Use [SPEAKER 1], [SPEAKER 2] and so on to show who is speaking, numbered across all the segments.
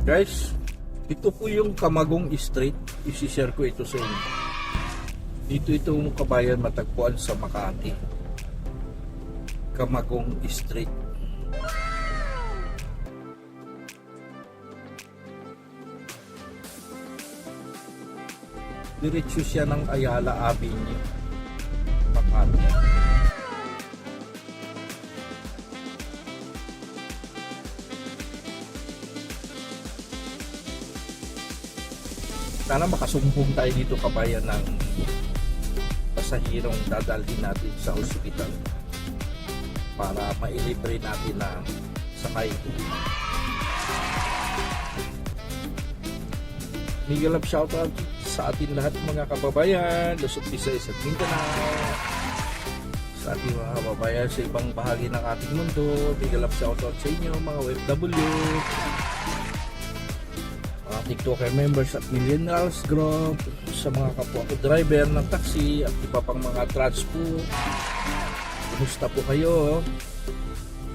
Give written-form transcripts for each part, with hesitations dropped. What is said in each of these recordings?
[SPEAKER 1] Guys, ito po yung Camagong Street. I-share ko ito sa inyo. Dito itong kabayan matagpuan sa Makati. Camagong Street. Diretso siya ng Ayala Avenue, Makati. Sana makasumpong tayo dito kabayan ng pasahirong dadalhin natin sa ospital para mailibre natin na sakay. Miguel Love shoutout sa ating lahat mga kababayan, Luzon, Visayas at Mindanao, sa ating mga kababayan sa ibang bahagi ng ating mundo. Miguel Love shoutout sa inyo mga OFW, mga TikToker members at millennials group, sa mga kapwa ko driver ng taxi at iba pang mga transpo. Kumusta po kayo?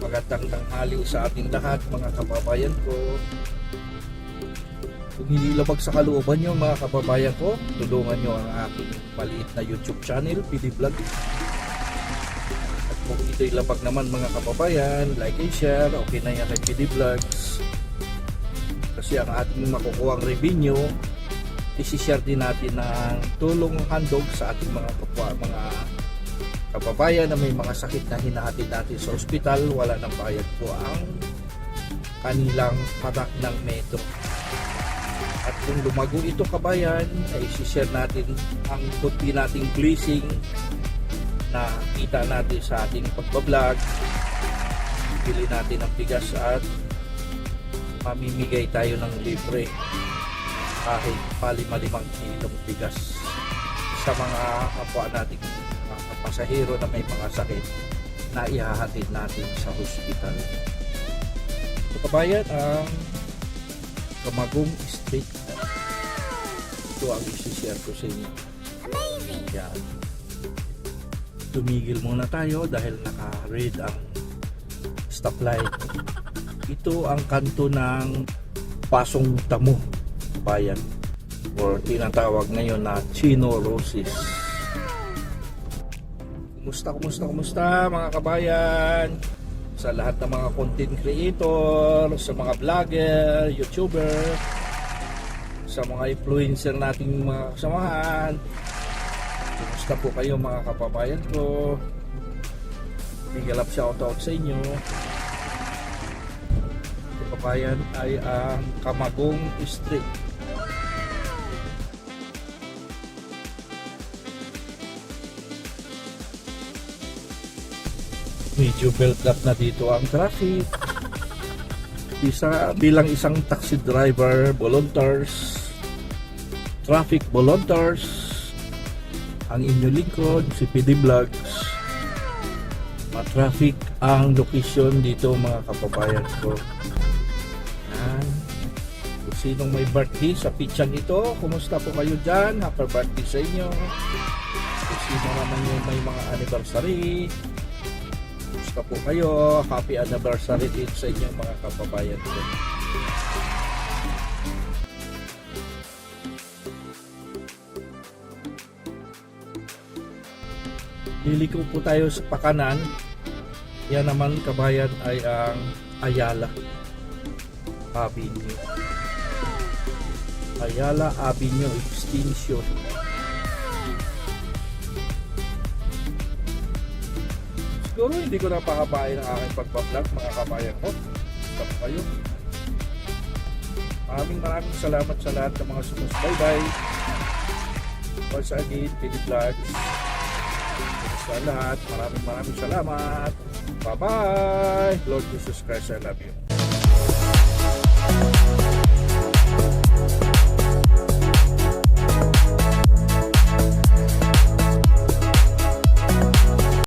[SPEAKER 1] Magandang tanghali sa ating lahat mga kababayan ko. Kung hindi labag sa kalooban nyo mga kababayan ko, tulungan nyo ang aking maliit na YouTube channel, PD Vlog. At kung ito'y labag naman mga kababayan, like and share, okay na yan kay PD Vlogs. Kasi ang ating makukuhang revenue, isi-share din natin ng tulong handog sa ating mga kapwa, mga kababayan na may mga sakit na hinahatid natin sa ospital. Wala nang bayad po ang kanilang patak ng metro. At kung lumago ito kabayan, ay isi-share natin ang kunti nating blessing na kita natin sa ating pagbablog. Bili natin ng bigas at mamimigay tayo ng libre kahit palimalimang kilong bigas sa mga kapwa nating mga pasahero na may mga sakit na ihahatid natin sa hospital. So kabayan, ang Camagong Street, ito ang isi-share ko sa inyo. Amazing! Yan. Tumigil muna tayo dahil naka-red ang stoplight. Ito ang kanto ng Pasong Damo bayan, or tinatawag ngayon na Chino Roses. Kumusta mga kabayan? Sa lahat ng mga content creator, sa mga vlogger, YouTuber, sa mga influencer nating mga kasamahan, kumusta po kayo mga kababayan ko? Miguel Love shoutout sa inyo. Ito kabayan ay ang Camagong Street. Medyo built up na dito ang traffic. Bilang isang taxi driver, volunteers, traffic volunteers, ang inyo lingkod, si PD Vlogs. Ma-traffic ang location dito mga kababayan ko. Yan. Kung sinong may birthday sa picture ito, kumusta po kayo dyan? Happy birthday sa inyo. Kung sino naman yung may mga anniversary, kumusta po kayo? Happy anniversary din sa inyong mga kababayan ko. Liliko po tayo sa pakanan. Yan naman kabayan ay ang Ayala Avenue. Ayala Avenue Extension. Siguro hindi ko napakabain ang aking pagbablog mga kabayan ko. Stop kayo. Maraming salamat sa lahat ng mga sumusubaybay. Once again, PD Vlogs. Sa lahat, maraming salamat. Bye bye. Lord Jesus Christ, I love you.